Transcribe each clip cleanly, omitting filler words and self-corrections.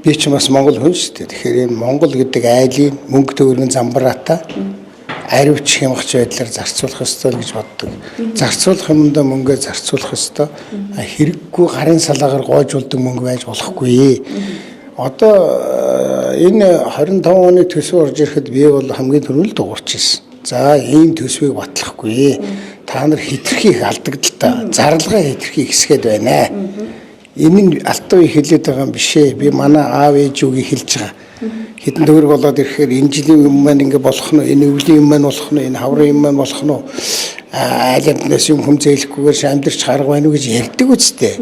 би ч бас Монгол хүн шүү дээ. Тэгэхээр энэ Монгол гэдэг айлын мөнгө төгрөгийн замбараатай ариуч хямгч байдлаар зарцуулах ёстой гэж боддог. Зарцуулах юмдаа мөнгөө зарцуулах ёстой. Хэрэггүй гарын салаагаар гоожулдаг мөнгө байж болохгүй. Одоо энэ 25 оны төсөв орж ирэхэд би бол хамгийн түрүүнд дуурч ирсэн. За ийм төсвийг батлахгүй. Та нар хэтэрхий их алдагдaltaа, зарлагаа хэтэрхий хэсгээд байна. Энэ нь алтан үе хэлээд байгаа юм биш ээ. Би манай аав ээжүүгээ хэлж байгаа. Хэдэн төгрөг болоод ирэхээр энэ жилийн юм маань ингэ болох нь, энэ өвлийн юм маань болох нь, энэ хаврын юм маань болох нь айланднаас юм хүм зээлэхгүйгээр амьдрч харга байна уу гэж ярьдаг үстэй.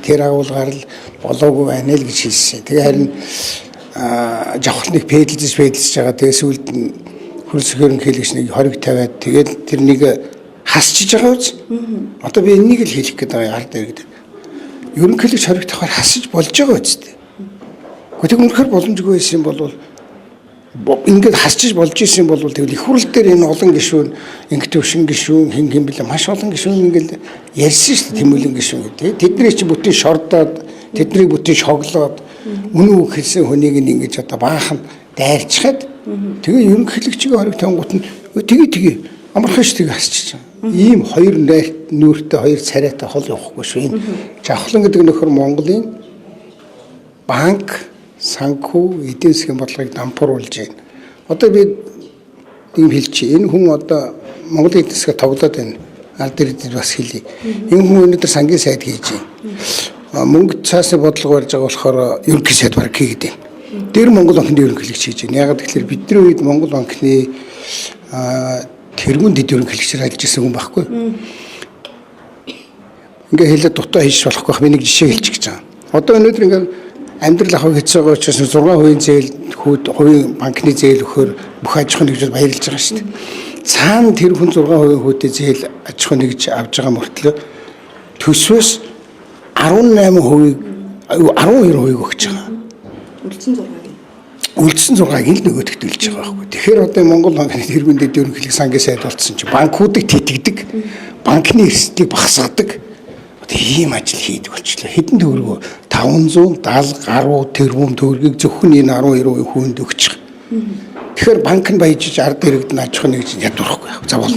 Тэр агуулгаар л болоогүй байна л гэж хэлсэн. Тэгээ харин жавхлыг пэдэлж байгаа. Тэгээ сүүлд нь хөрсгөрн хэлэгч нэг 20 50-аад тэгээд тэрнийг хасчиж байгаа үз. Одоо би энийг л хэлэх гээд байгаа ард иргэд. Ерөнхийлөгч хоригдохоор хасаж болж байгаа үстэй. Гэхдээ үнэхээр боломжгүй байсан бол ингээд хасчиж болж исэн бол тэгэл их хурл дээр энэ олон гишүүн ингээд төвшин гишүүн хин бэлээ маш олон гишүүн ингээд ярьсан шүү дээ тэмүүлэн гишүүн гэдэг. Тэдний чи бүтэн шордоод тэднийг бүтэн шоглоод үнэн үг хэлсэн хүнийг ингэж одоо баахан дайрчхад тэгээ ерөнхийлөгчийн хоригдохгоот нь тэгээ амархан ш тэгээ хасчих. Ийм хоёр нүүртэй хоёр царайтай хол явахгүй шүү. Энэ жавхлан гэдэг нөхөр Монголын банк санхүү эдийн засгийн бодлогыг дампууруулж байна. Одоо би ийм хэлчихье. Энэ хүн одоо Монголын эдийн засгийг тоглоод байна. Ард иргэдэд бас хэлье. Энэ хүн өнөөдөр сангийн сайд хийж байна. Мөнгө цаасны бодлого барьж байгаа болохоор ерөнхий сайд бараг хийгээд байна. Тэр Монгол банкны ерөнхийлөгч хийж байна. Ягаад гэвэл бидний үед Монгол банкны тэргүүн дэд ерөнхийлөгчээр ажиллаж байсан хүн байхгүй. Ингээ хэлээд дутаа хийж болохгүй. Би нэг жишээ хэлчих гэж байгаа. Одоо өнөөдөр ингээ амьдрал авах хэцүү байгаа учраас 6% зээл хувийн банкны зээл өгөхөөр бүх аж ахуйн нэгжүүд баярлж байгаа шүү дээ. Цаана тэр хүн 6% хүүтэй зээл аж ахуйн нэгж авж байгаа мөртлөө төсвөөс 12% өгч байгаа. Үлдсэн 6-ыг л нөгөөдөгт үлж байгаа байхгүй. Тэгэхээр одоо Монгол банкны тэргүүн дэд ерөнхийлөг сангийн сайд болсон чинь банкуудыг тэтгдэг, банкны эрсдлийг багасгадаг. Одоо ийм ажил хийдэг болчихлоо. Хэдэн төгрөгөө 570 гаруй тэрбум төгрөгийг зөвхөн энэ 12% хүнд өгч байгаа. Тэгэхээр банк нь баяжиж ард иргэд нь аж ахуй нэгж ядуурахгүй. За бол